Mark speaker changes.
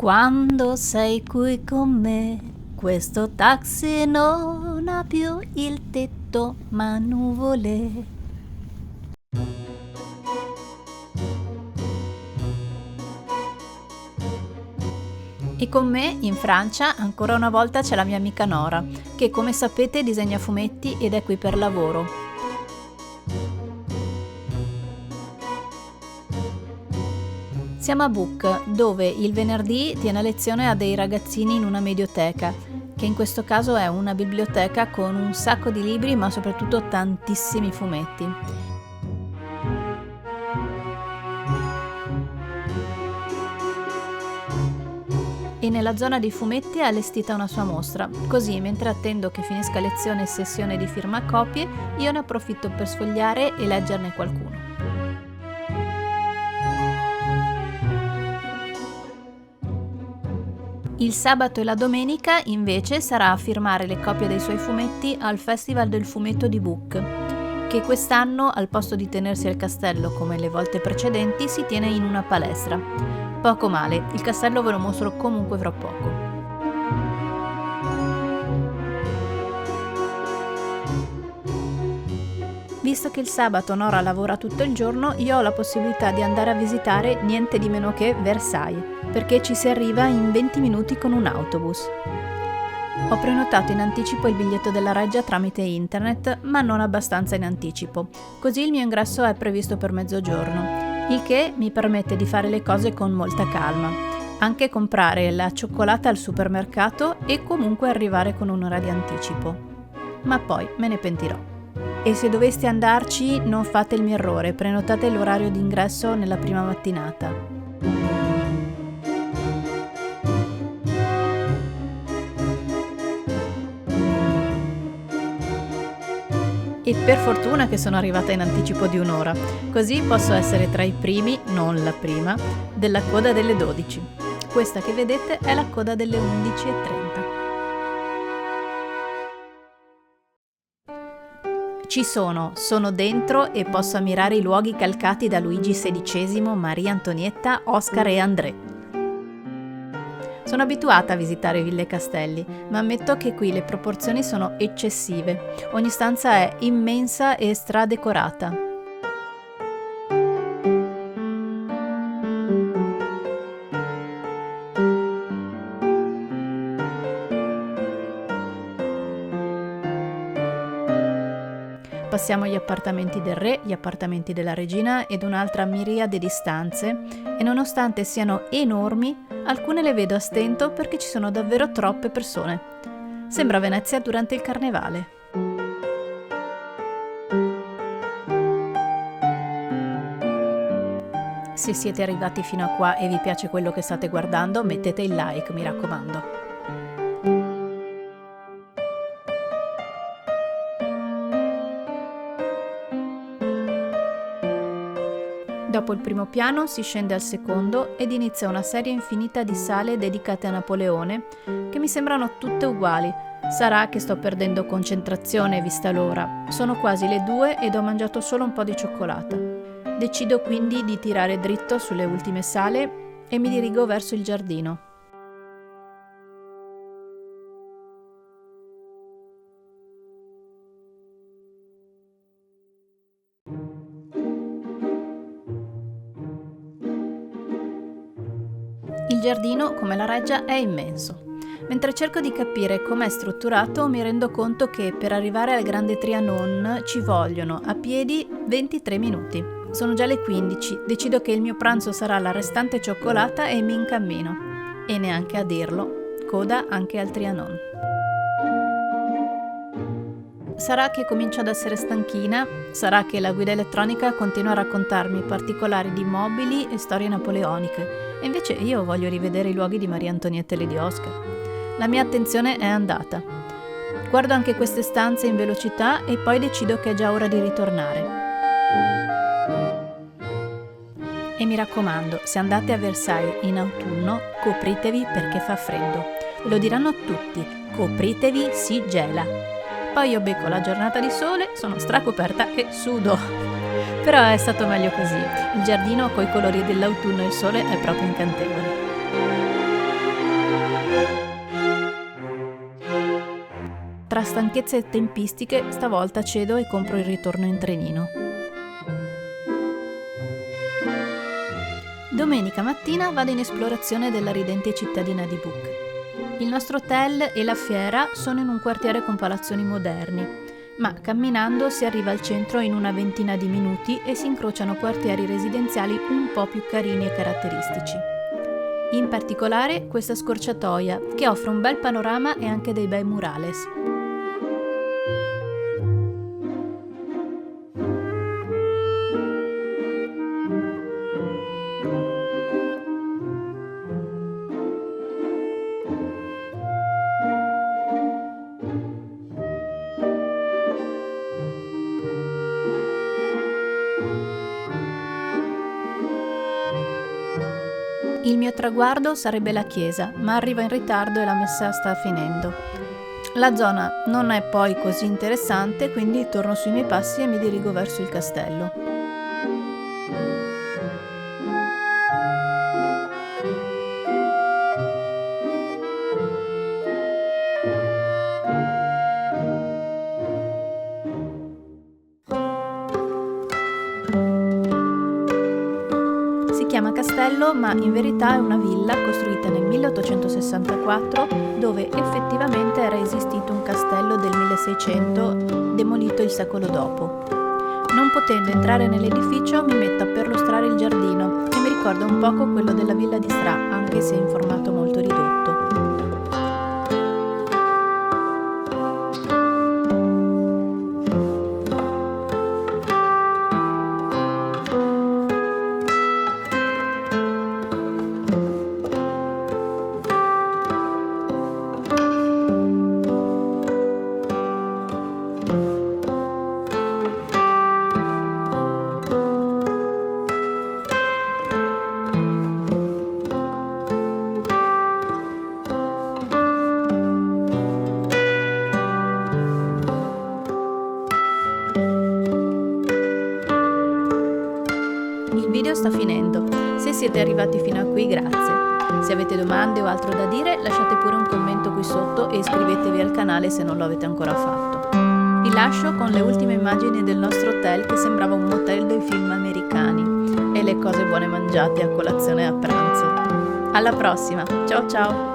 Speaker 1: Quando sei qui con me, questo taxi non ha più il tetto, ma nuvole. E con me, in Francia, ancora una volta c'è la mia amica Nora, che come sapete disegna fumetti ed è qui per lavoro. Siamo a Book, dove il venerdì tiene lezione a dei ragazzini in una medioteca, che in questo caso è una biblioteca con un sacco di libri, ma soprattutto tantissimi fumetti. E nella zona dei fumetti è allestita una sua mostra, così mentre attendo che finisca lezione e sessione di firmacopie, io ne approfitto per sfogliare e leggerne qualcuno. Il sabato e la domenica invece sarà a firmare le copie dei suoi fumetti al Festival del Fumetto di Book, che quest'anno, al posto di tenersi al castello come le volte precedenti, si tiene in una palestra. Poco male, il castello ve lo mostro comunque fra poco. Visto che il sabato Nora lavora tutto il giorno, io ho la possibilità di andare a visitare niente di meno che Versailles, perché ci si arriva in 20 minuti con un autobus. Ho prenotato in anticipo il biglietto della reggia tramite internet, ma non abbastanza in anticipo, così il mio ingresso è previsto per mezzogiorno, il che mi permette di fare le cose con molta calma, anche comprare la cioccolata al supermercato e comunque arrivare con un'ora di anticipo. Ma poi me ne pentirò. E se doveste andarci, non fate il mio errore, prenotate l'orario d'ingresso nella prima mattinata. E per fortuna che sono arrivata in anticipo di un'ora, così posso essere tra i primi, non la prima, della coda delle 12. Questa che vedete è la coda delle 11:30. Ci sono dentro e posso ammirare i luoghi calcati da Luigi XVI, Maria Antonietta, Oscar e André. Sono abituata a visitare ville e castelli, ma ammetto che qui le proporzioni sono eccessive. Ogni stanza è immensa e stradecorata. Passiamo gli appartamenti del re, gli appartamenti della regina ed un'altra miriade di stanze e nonostante siano enormi, alcune le vedo a stento perché ci sono davvero troppe persone. Sembra Venezia durante il carnevale. Se siete arrivati fino a qua e vi piace quello che state guardando, mettete il like, mi raccomando. Dopo il primo piano si scende al secondo ed inizia una serie infinita di sale dedicate a Napoleone che mi sembrano tutte uguali. Sarà che sto perdendo concentrazione vista l'ora. Sono quasi le 2 ed ho mangiato solo un po' di cioccolata. Decido quindi di tirare dritto sulle ultime sale e mi dirigo verso il giardino. Il giardino, come la reggia, è immenso. Mentre cerco di capire com'è strutturato, mi rendo conto che per arrivare al Grande Trianon ci vogliono, a piedi, 23 minuti. Sono già le 15, decido che il mio pranzo sarà la restante cioccolata e mi incammino. E neanche a dirlo, coda anche al Trianon. Sarà che comincio ad essere stanchina, sarà che la guida elettronica continua a raccontarmi particolari di mobili e storie napoleoniche, e invece io voglio rivedere i luoghi di Maria Antonietta e Lady Oscar. La mia attenzione è andata. Guardo anche queste stanze in velocità e poi decido che è già ora di ritornare. E mi raccomando, se andate a Versailles in autunno, copritevi perché fa freddo. Lo diranno tutti, copritevi, si gela. Poi io becco la giornata di sole, sono stracoperta e sudo. Però è stato meglio così. Il giardino coi colori dell'autunno e il sole è proprio incantevole. Tra stanchezza e tempistiche, stavolta cedo e compro il ritorno in trenino. Domenica mattina vado in esplorazione della ridente cittadina di Buc. Il nostro hotel e la fiera sono in un quartiere con palazzoni moderni, ma camminando si arriva al centro in una ventina di minuti e si incrociano quartieri residenziali un po' più carini e caratteristici. In particolare questa scorciatoia, che offre un bel panorama e anche dei bei murales. Il mio traguardo sarebbe la chiesa, ma arriva in ritardo e la messa sta finendo. La zona non è poi così interessante, quindi torno sui miei passi e mi dirigo verso il castello. Si chiama castello, ma in verità è una villa costruita nel 1864 dove effettivamente era esistito un castello del 1600 demolito il secolo dopo. Non potendo entrare nell'edificio mi metto a perlustrare il giardino, che mi ricorda un poco quello della villa di Stra, anche se in formato molto ridotto. Il video sta finendo. Se siete arrivati fino a qui, grazie. Se avete domande o altro da dire, lasciate pure un commento qui sotto e iscrivetevi al canale se non lo avete ancora fatto. Vi lascio con le ultime immagini del nostro hotel che sembrava un motel dei film americani e le cose buone mangiate a colazione e a pranzo. Alla prossima, ciao ciao!